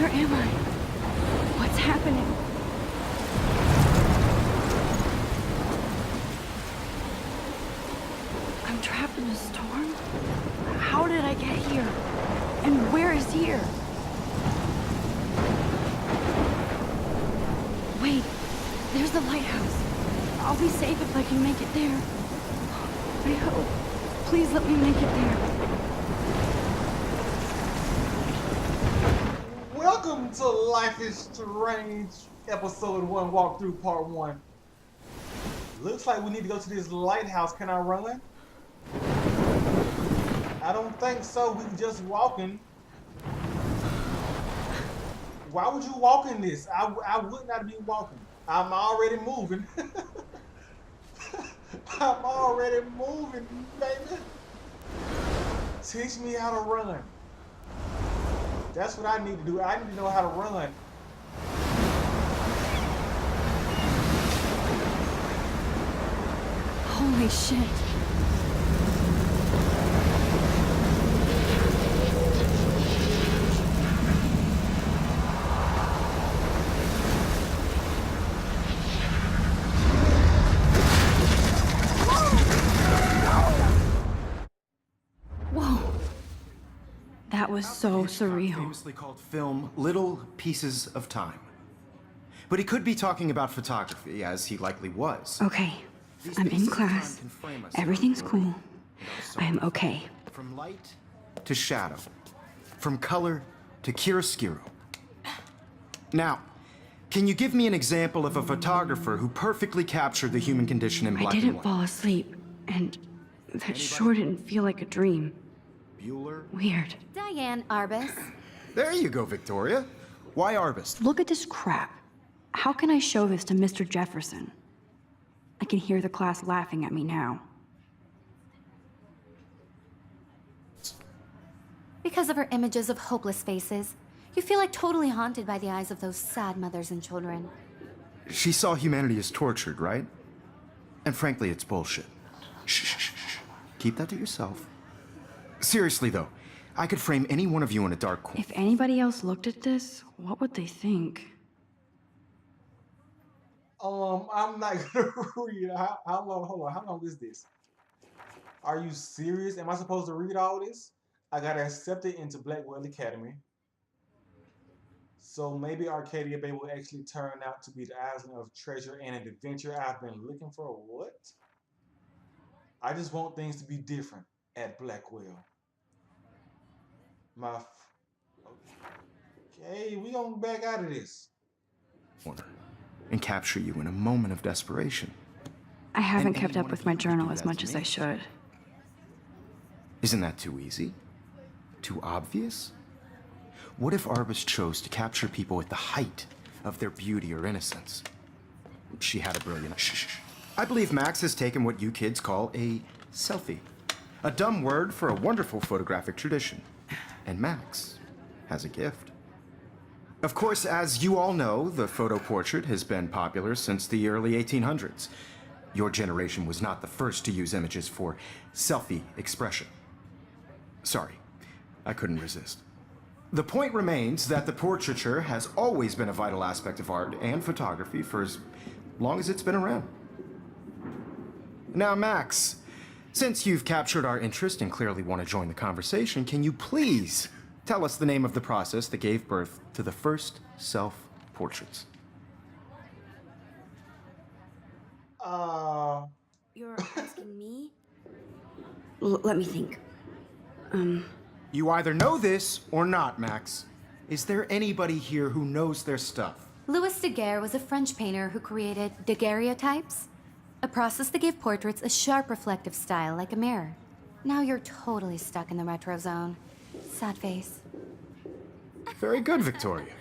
Where am I? What's happening? I'm trapped in a storm? How did I get here? And where is here? Wait, there's the lighthouse. I'll be safe if I can make it there. I hope. Please let me make it there. Welcome to Life is Strange, episode 1, walkthrough part 1. Looks like we need to go to this lighthouse. Can I run? I don't think so. We can just walking. Why would you walk in this? I would not be walking. I'm already moving. I'm already moving, baby. Teach me how to run. That's what I need to do. I need to know how to run. Holy shit. Whoa. That was so surreal. Famously called film Little Pieces of Time. But he could be talking about photography, as he likely was. Okay, I'm in class. Everything's cool. I am okay. From light to shadow. From color to chiaroscuro. Now, can you give me an example of a photographer who perfectly captured the human condition in black and I didn't white? fall asleep, and that sure didn't feel like a dream. Bueller? Weird. Diane Arbus. There you go, Victoria. Why Arbus? Look at this crap. How can I show this to Mr. Jefferson? I can hear the class laughing at me now. Because of her images of hopeless faces, you feel like totally haunted by the eyes of those sad mothers and children. She saw humanity as tortured, right? And frankly, it's bullshit. Shh, shh, shh, shh. Keep that to yourself. Seriously, though, I could frame any one of you in a dark corner. If anybody else looked at this, what would they think? I'm not gonna read. How long? Hold on. How long is this? Are you serious? Am I supposed to read all this? I got accepted into Blackwell Academy. So maybe Arcadia Bay will actually turn out to be the island of treasure and an adventure I've been looking for. What? I just want things to be different at Blackwell. Okay, we gonna back out of this. And capture you in a moment of desperation. I haven't And kept any up one with of my you could journal do as that much to as me. I should. Isn't that too easy? Too obvious? What if Arbus chose to capture people at the height of their beauty or innocence? She had a brilliant... Shh. I believe Max has taken what you kids call a selfie. A dumb word for a wonderful photographic tradition. And Max has a gift. Of course, as you all know, the photo portrait has been popular since the early 1800s. Your generation was not the first to use images for selfie expression. Sorry, I couldn't resist. The point remains that the portraiture has always been a vital aspect of art and photography for as long as it's been around. Now, Max, since you've captured our interest and clearly want to join the conversation, can you please tell us the name of the process that gave birth to the first self-portraits? You're asking me? Let me think. You either know this or not, Max. Is there anybody here who knows their stuff? Louis Daguerre was a French painter who created daguerreotypes, a process that gave portraits a sharp reflective style like a mirror. Now you're totally stuck in the retro zone. Sad face. Very good, Victoria.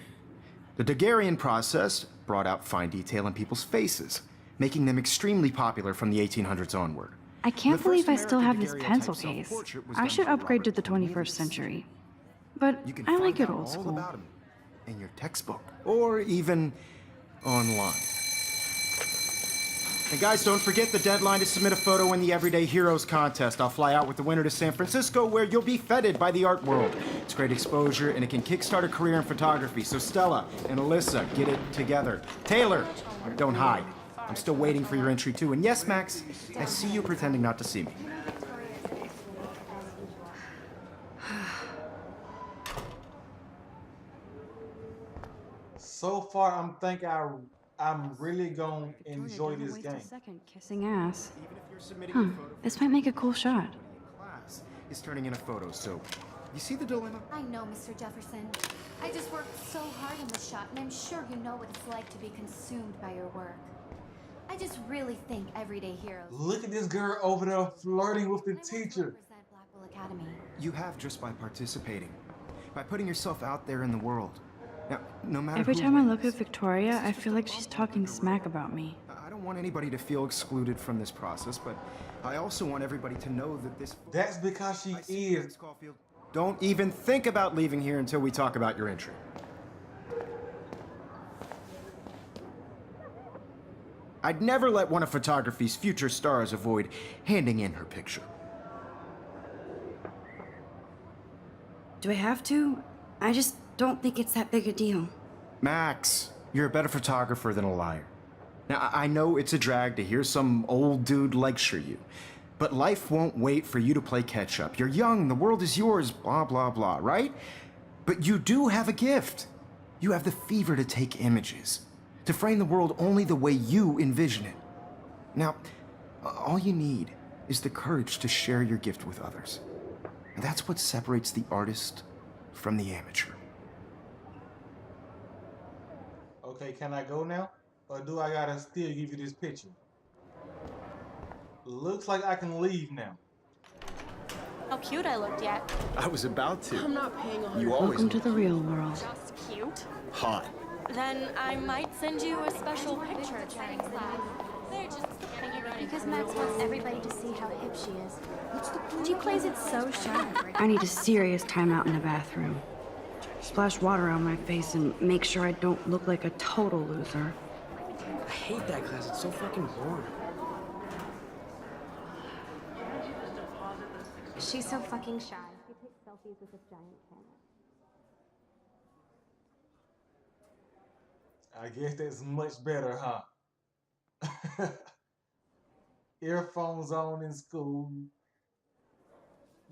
The Daguerrean process brought out fine detail in people's faces, making them extremely popular from the 1800s onward. I can't The believe first I still have this American pencil daguerreotype case. self-portrait was I done should by upgrade to Robert the Cornelius 21st century. But You can I like find it out old all school. about him in your textbook, or even online. And guys, don't forget the deadline to submit a photo in the Everyday Heroes contest. I'll fly out with the winner to San Francisco, where you'll be feted by the art world. It's great exposure, and it can kickstart a career in photography. So Stella and Alyssa, get it together. Taylor, don't hide. I'm still waiting for your entry too. And yes, Max, I see you pretending not to see me. So far, I'm really gonna enjoy this game. Second kissing ass. Even if you're submitting Huh. a photo, This might make a cool shot. class is turning in a photo. So, you see the dilemma? I know, Mr. Jefferson. I just worked so hard on the shot, and I'm sure you know what it's like to be consumed by your work. I just really think Everyday Heroes. Look at this girl over there flirting with the I want to teacher. represent Blackwell Academy. You have just by participating, by putting yourself out there in the world. Now, no matter Every who time I wins, look at Victoria, I feel like she's talking smack about me. I don't want anybody to feel excluded from this process, but I also want everybody to know that this. That's because she is. Caulfield, don't even think about leaving here until we talk about your entry. I'd never let one of photography's future stars avoid handing in her picture. Do I have to? I just don't think it's that big a deal. Max, you're a better photographer than a liar. Now, I know it's a drag to hear some old dude lecture you, but life won't wait for you to play catch up. You're young, the world is yours, blah, blah, blah, right? But you do have a gift. You have the fever to take images, to frame the world only the way you envision it. Now, all you need is the courage to share your gift with others. And that's what separates the artist from the amateur. Okay, can I go now? Or do I gotta still give you this picture? Looks like I can leave now. How cute I looked yet. I was about to. I'm not paying on You always Welcome to the real world. Just cute. hot. Then I might send you a special picture during class. They're just getting you ready. Because Max wants everybody to see how hip she is. She plays it so sharp. I need a serious timeout in the bathroom. Splash water on my face and make sure I don't look like a total loser. I hate that class. It's so fucking boring. She's so fucking shy. She takes selfies with a giant camera. I guess that's much better, huh? Earphones on in school.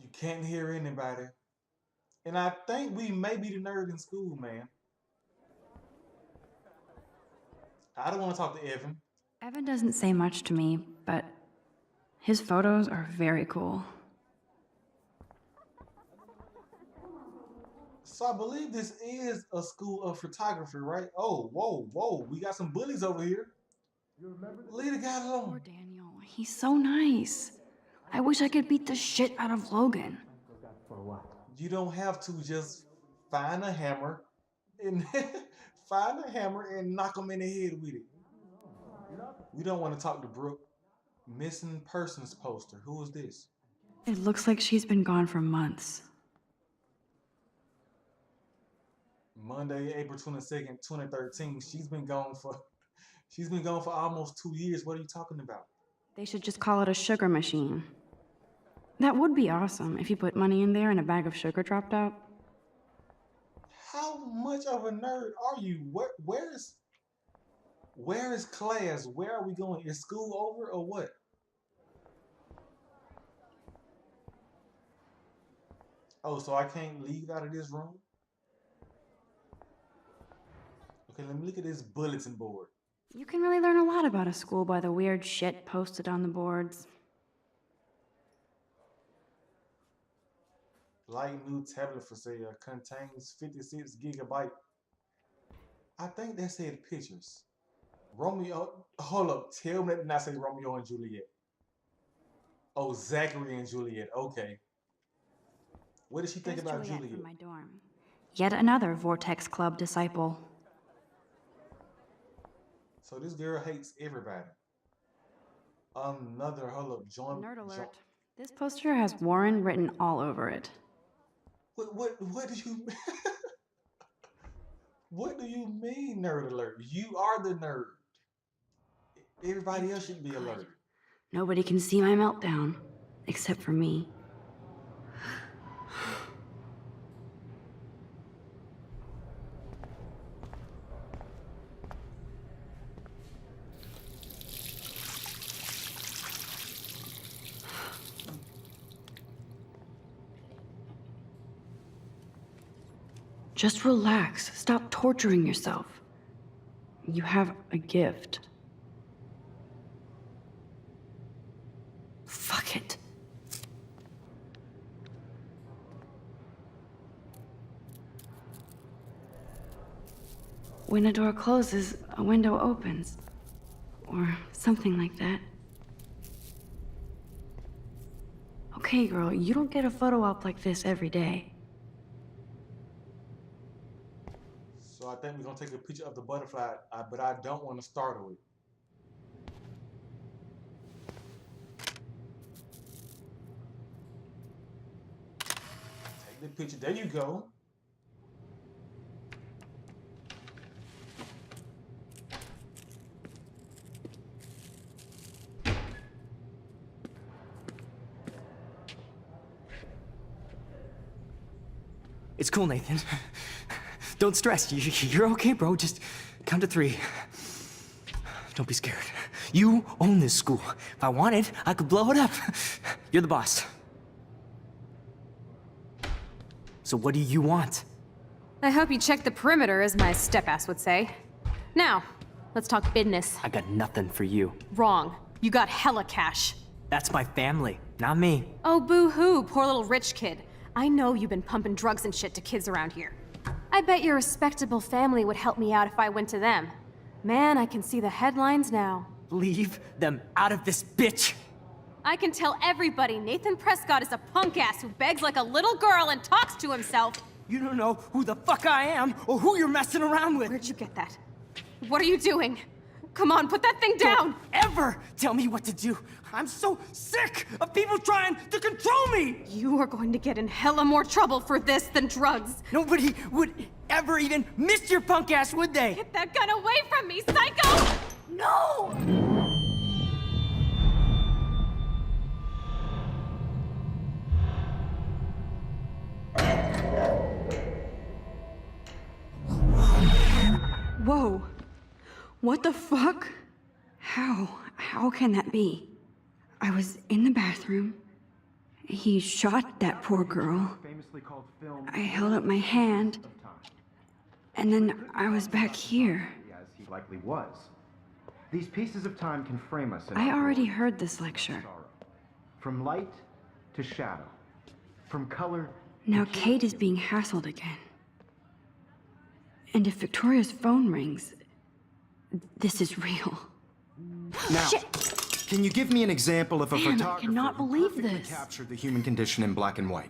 You can't hear anybody. And I think we may be the nerd in school, man. I don't want to talk to Evan. Evan doesn't say much to me, but his photos are very cool. So I believe this is a school of photography, right? Oh, whoa, whoa. We got some bullies over here. Leave the guy Poor alone. Daniel. He's so nice. I wish I could beat the shit out of Logan. You don't have to just find a hammer and find a hammer and knock him in the head with it. We don't want to talk to Brooke. Missing persons poster. Who is this? It looks like she's been gone for months. Monday, April 22nd, 2013. She's been gone for almost 2 years. What are you talking about? They should just call it a sugar machine. That would be awesome if you put money in there and a bag of sugar dropped out. How much of a nerd are you? Where is class? Where are we going? Is school over or what? Oh, so I can't leave out of this room? Okay, let me look at this bulletin board. You can really learn a lot about a school by the weird shit posted on the boards. Light new tablet for sale. Contains 56 gigabyte. I think that said pictures. Romeo, hold up. Tell me that did not say Romeo and Juliet. Oh, Zachary and Juliet. Okay. What did she think There's about Juliet Juliet? from my dorm. Yet another Vortex Club disciple. So this girl hates everybody. Hold up. Nerd alert. This poster has Warren written all over it. What do you what do you mean, nerd alert? You are the nerd. Everybody else should be alert. Nobody can see my meltdown, except for me. Just relax. Stop torturing yourself. You have a gift. Fuck it. When a door closes, a window opens. Or something like that. Okay, girl, you don't get a photo op like this every day. So I think we're gonna take a picture of the butterfly, but I don't want to startle it. Take the picture. There you go. It's cool, Nathan. Don't stress. You're okay, bro. Just count to 3. Don't be scared. You own this school. If I wanted, I could blow it up. You're the boss. So what do you want? I hope you checked the perimeter, as my step-ass would say. Now, let's talk business. I got nothing for you. Wrong. You got hella cash. That's my family, not me. Oh, boo-hoo, poor little rich kid. I know you've been pumping drugs and shit to kids around here. I bet your respectable family would help me out if I went to them. Man, I can see the headlines now. Leave them out of this bitch! I can tell everybody Nathan Prescott is a punk ass who begs like a little girl and talks to himself. You don't know who the fuck I am or who you're messing around with. Where'd you get that? What are you doing? Come on, put that thing down! Don't ever tell me what to do. I'm so sick of people trying to control me! You are going to get in hella more trouble for this than drugs. Nobody would ever even miss your punk ass, would they? Get that gun away from me, psycho! No! Whoa. What the fuck? How can that be? I was in the bathroom. He shot that poor girl. I held up my hand. And then I was back here. As he likely was. These pieces of time can frame us in I our already glory heard this lecture. and sorrow. From light to shadow. From color Now Kate is being hassled again. And if Victoria's phone rings, this is real. Now, Shit. can you give me an example of a Man, I photographer cannot who believe perfectly this. captured the human condition in black and white?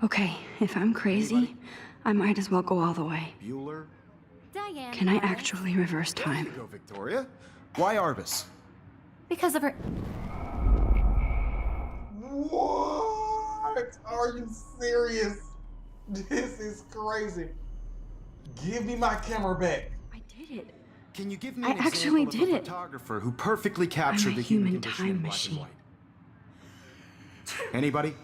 Okay, if I'm crazy, I might as well go all the way. Bueller? Diane. Can I actually reverse There you time? go, Victoria. Why Arbus? Because of her. What? Are you serious? This is crazy. Give me my camera back. I did it. Can you give me I an actually example did of a it. photographer who perfectly captured a the human human condition time in black machine. and white? Anybody?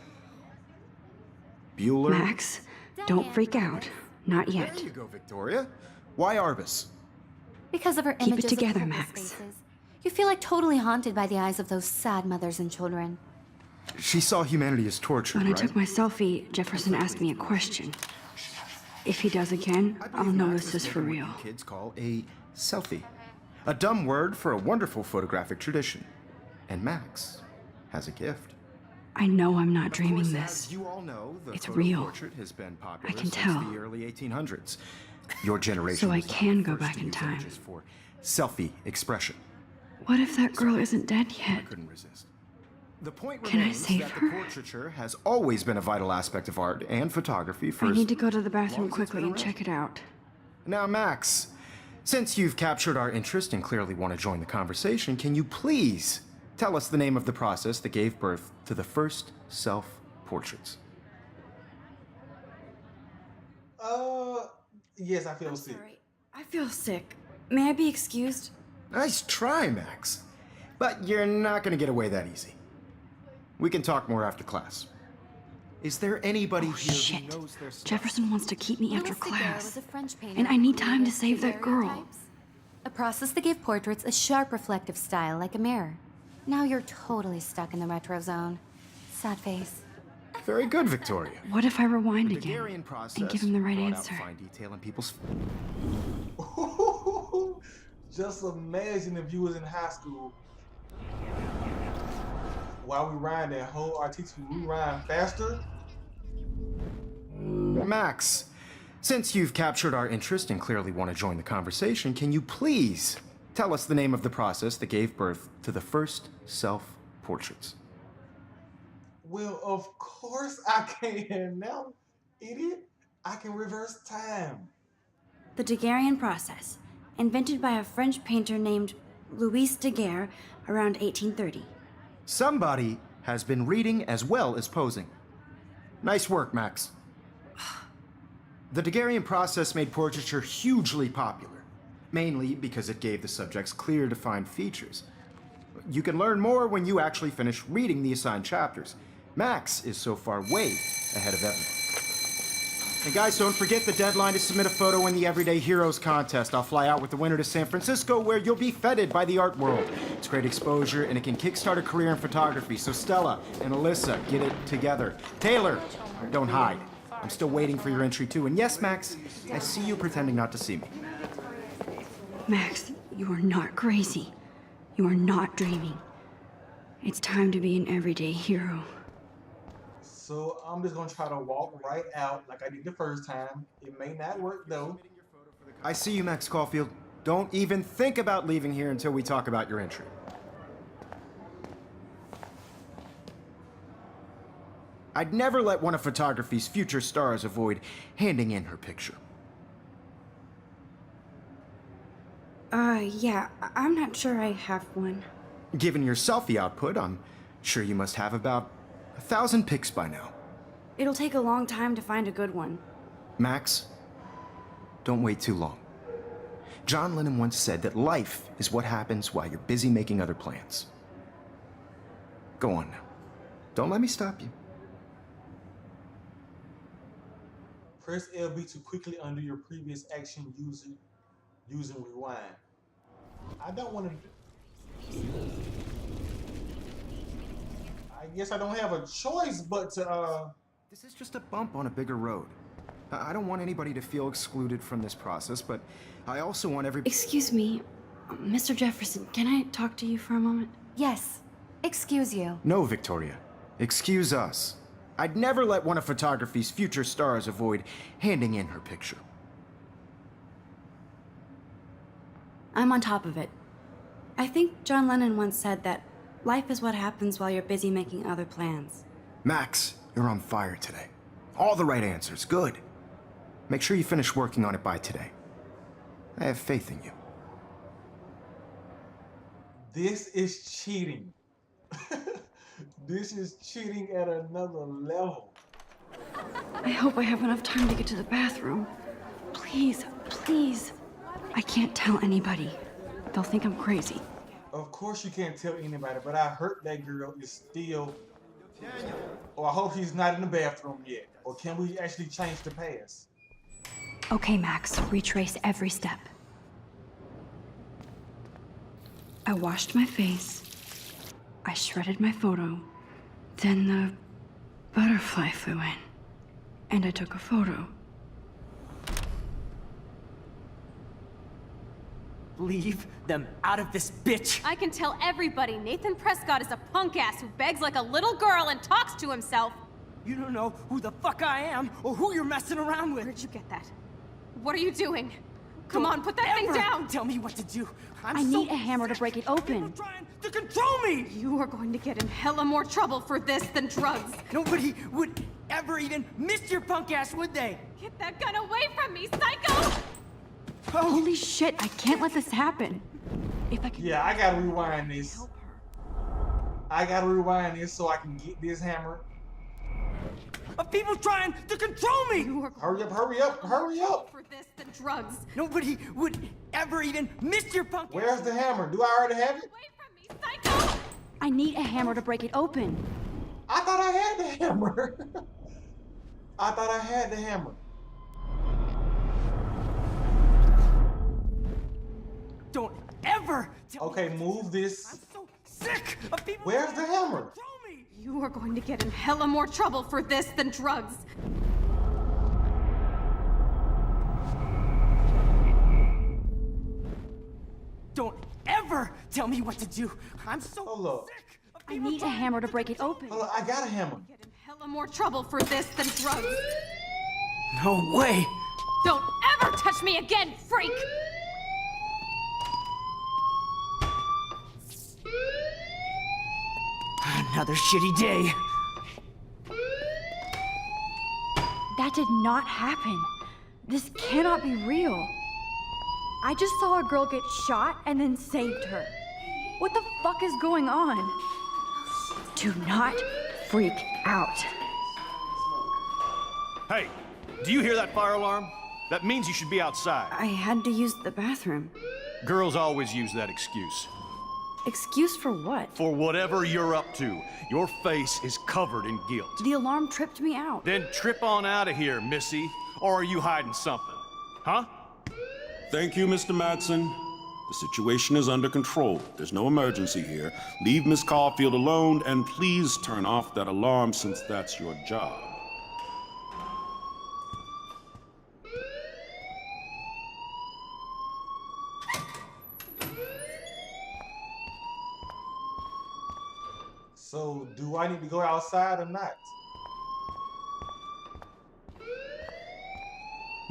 Bueller? Max, don't freak out. Not There yet. you go, Victoria. Why Arbus? Because of her Keep it images together, of homeless Max. faces. You feel like totally haunted by the eyes of those sad mothers and children. She saw humanity as torture, When I right? took my selfie, Jefferson asked me a question. If he does again, I I'll believe know Max this is is for making real. what you kids call a selfie. A dumb word for a wonderful photographic tradition. And Max has a gift. I know I'm not Of dreaming course, this. as you all know, the It's photo real. portrait has been popular I can since tell. the early 1800s. Your generation So I was the can go first back to in use time. images for selfie expression. What if that girl isn't dead I yet? couldn't resist. The point Can I remains save that her? the portraiture has always been a vital aspect of art and photography for I as need to go to the bathroom long as it's quickly been and around. check it out. Now, Max, since you've captured our interest and clearly want to join the conversation, can you please tell us the name of the process that gave birth to the first self-portraits? Yes, I feel sick. Sorry, I feel sick. May I be excused? Nice try, Max. But you're not gonna get away that easy. We can talk more after class. Is there anybody here Shit. who knows their stuff? Jefferson wants to keep me after Louis Daguerre class. was a French painter And I who need time to created save that girl. daguerreotypes, a process that gave portraits a sharp reflective style like a mirror. Now you're totally stuck in the retro zone. Sad face. Very good, Victoria. What if I rewind The again Daguerrean process and give him the right brought out answer? fine detail in people's. Just imagine if you was in high school. While we rhyme that whole our teacher we rhyme faster. Max, since you've captured our interest and clearly want to join the conversation, can you please tell us the name of the process that gave birth to the first self-portraits? Well, of course I can now, idiot. I can reverse time. The Daguerrean process, invented by a French painter named Louis Daguerre around 1830. Somebody has been reading as well as posing. Nice work, Max. The Daguerrean process made portraiture hugely popular, mainly because it gave the subjects clear, defined features. You can learn more when you actually finish reading the assigned chapters. Max is so far way ahead of everyone. And guys, don't forget the deadline to submit a photo in the Everyday Heroes contest. I'll fly out with the winner to San Francisco, where you'll be feted by the art world. It's great exposure, and it can kickstart a career in photography. So Stella and Alyssa, get it together. Taylor, don't hide. I'm still waiting for your entry too. And yes, Max, I see you pretending not to see me. Max, you are not crazy. You are not dreaming. It's time to be an everyday hero. So I'm just gonna try to walk right out like I did the first time. It may not work though. I see you, Max Caulfield. Don't even think about leaving here until we talk about your entry. I'd never let one of photography's future stars avoid handing in her picture. Yeah, I'm not sure I have one. Given your selfie output, I'm sure you must have about 1,000 pics by now. It'll take a long time to find a good one. Max, don't wait too long. John Lennon once said that life is what happens while you're busy making other plans. Go on now. Don't let me stop you. Press LB to quickly undo your previous action using rewind. I don't want to. I guess I don't have a choice but to. This is just a bump on a bigger road. I don't want anybody to feel excluded from this process, but I also want everybody. Excuse me, Mr. Jefferson, can I talk to you for a moment? Yes. Excuse you. No, Victoria. Excuse us. I'd never let one of photography's future stars avoid handing in her picture. I'm on top of it. I think John Lennon once said that life is what happens while you're busy making other plans. Max, you're on fire today. All the right answers. Good. Make sure you finish working on it by today. I have faith in you. This is cheating. This is cheating at another level. I hope I have enough time to get to the bathroom. Please, please. I can't tell anybody. They'll think I'm crazy. Of course you can't tell anybody, but I heard that girl is still. Or I hope she's not in the bathroom yet. Or can we actually change the pass? Okay, Max, retrace every step. I washed my face. I shredded my photo. Then the butterfly flew in. And I took a photo. Leave them out of this bitch! I can tell everybody Nathan Prescott is a punk ass who begs like a little girl and talks to himself. You don't know who the fuck I am or who you're messing around with. Where'd you get that? What are you doing? Come on, put that thing Ever down! Tell me what to do. I need a hammer to break it open. People trying to control me! You are going to get in hella more trouble for this than drugs. Nobody would ever even miss your punk ass, would they? Get that gun away from me, psycho! Holy shit, I can't let this happen. If I can Yeah, I gotta rewind this. help her. I gotta rewind this so I can get this hammer. of people trying to control me! You are Hurry up, hurry up, hurry up! for this than drugs. Nobody would ever even miss your pumpkin. Where's the hammer? Do I already have it? Away from me, psycho! I need a hammer to break it open. I thought I had the hammer. I thought I had the hammer. Don't ever tell Okay, me move I'm this. so sick of people Where's trying the to hammer? control me. You are going to get in hella more trouble for this than drugs. Don't ever tell me what to do. I'm so Hold up. sick of I people need a trying hammer to break it control open. Hold on, I got a hammer. Get in hella more trouble for this than drugs. me. No way. Don't ever touch me again, freak! Another shitty day. That did not happen. This cannot be real. I just saw a girl get shot and then saved her. What the fuck is going on? Do not freak out. Hey, do you hear that fire alarm? That means you should be outside. I had to use the bathroom. Girls always use that excuse. Excuse for what? For whatever you're up to, your face is covered in guilt. The alarm tripped me out. Then trip on out of here, Missy. Or are you hiding something? Huh? Thank you, Mr. Madsen. The situation is under control. There's no emergency here. Leave Miss Caulfield alone, and please turn off that alarm since that's your job. So, do I need to go outside or not?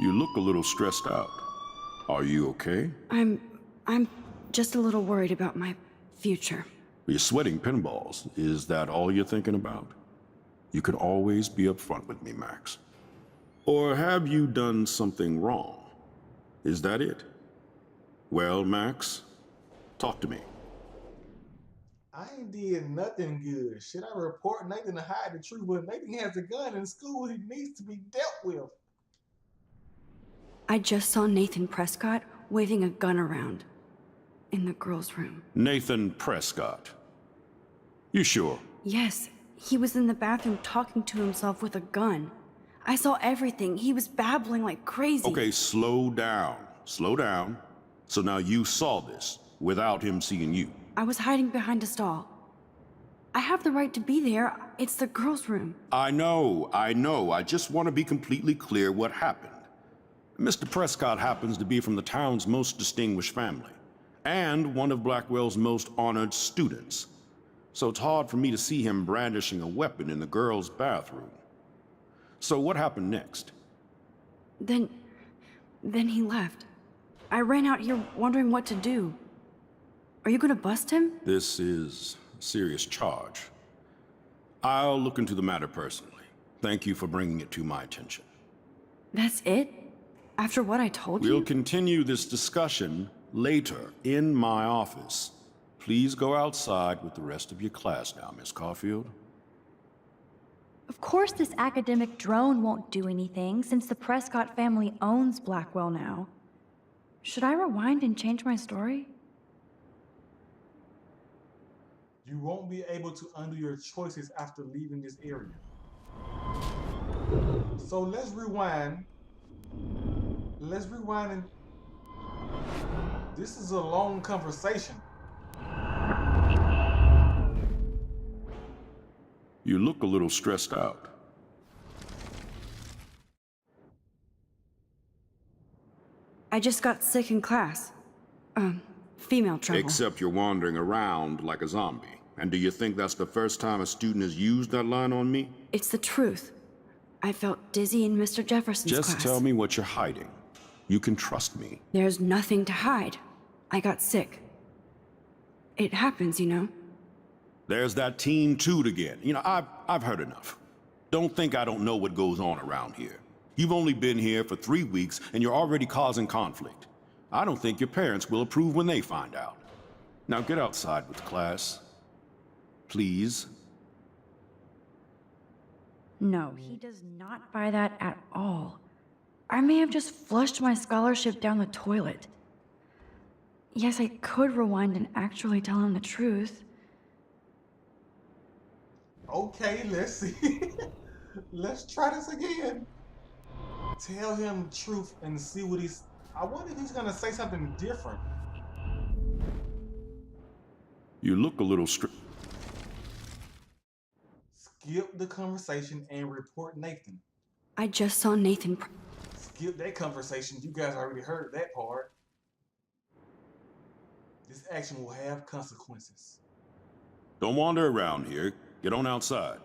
You look a little stressed out. Are you okay? I'm just a little worried about my future. You're sweating pinballs. Is that all you're thinking about? You can always be upfront with me, Max. Or have you done something wrong? Is that it? Well, Max, talk to me. I ain't did nothing good. Should I report Nathan to hide the truth? But Nathan has a gun in school. He needs to be dealt with. I just saw Nathan Prescott waving a gun around in the girls' room. Nathan Prescott. You sure? Yes, he was in the bathroom talking to himself with a gun. I saw everything. He was babbling like crazy. Okay, slow down. Slow down. So now you saw this without him seeing you. I was hiding behind a stall. I have the right to be there. It's the girls' room. I know. I just want to be completely clear what happened. Mr. Prescott happens to be from the town's most distinguished family, and one of Blackwell's most honored students. So it's hard for me to see him brandishing a weapon in the girls' bathroom. So what happened next? Then he left. I ran out here wondering what to do. Are you gonna bust him? This is a serious charge. I'll look into the matter personally. Thank you for bringing it to my attention. That's it? After what I told We'll you? continue this discussion later in my office. Please go outside with the rest of your class now, Miss Caulfield. Of course this academic drone won't do anything since the Prescott family owns Blackwell now. Should I rewind and change my story? You won't be able to undo your choices after leaving this area. So let's rewind. Let's rewind and... This is a long conversation. You look a little stressed out. I just got sick in class. Female trouble. Except you're wandering around like a zombie. And do you think that's the first time a student has used that line on me? It's the truth. I felt dizzy in Mr. Jefferson's class. Just tell me what you're hiding. You can trust me. There's nothing to hide. I got sick. It happens, you know. There's that teen toot again. You know, I've heard enough. Don't think I don't know what goes on around here. You've only been here for 3 weeks and you're already causing conflict. I don't think your parents will approve when they find out. Now get outside with class. Please. No, he does not buy that at all. I may have just flushed my scholarship down the toilet. Yes, I could rewind and actually tell him the truth. Okay, let's see. Let's try this again. Tell him the truth and see what he's. I wonder if he's gonna say something different. You look a little Skip the conversation and report Nathan. I just saw Nathan. Skip that conversation. You guys already heard that part. This action will have consequences. Don't wander around here. Get on outside.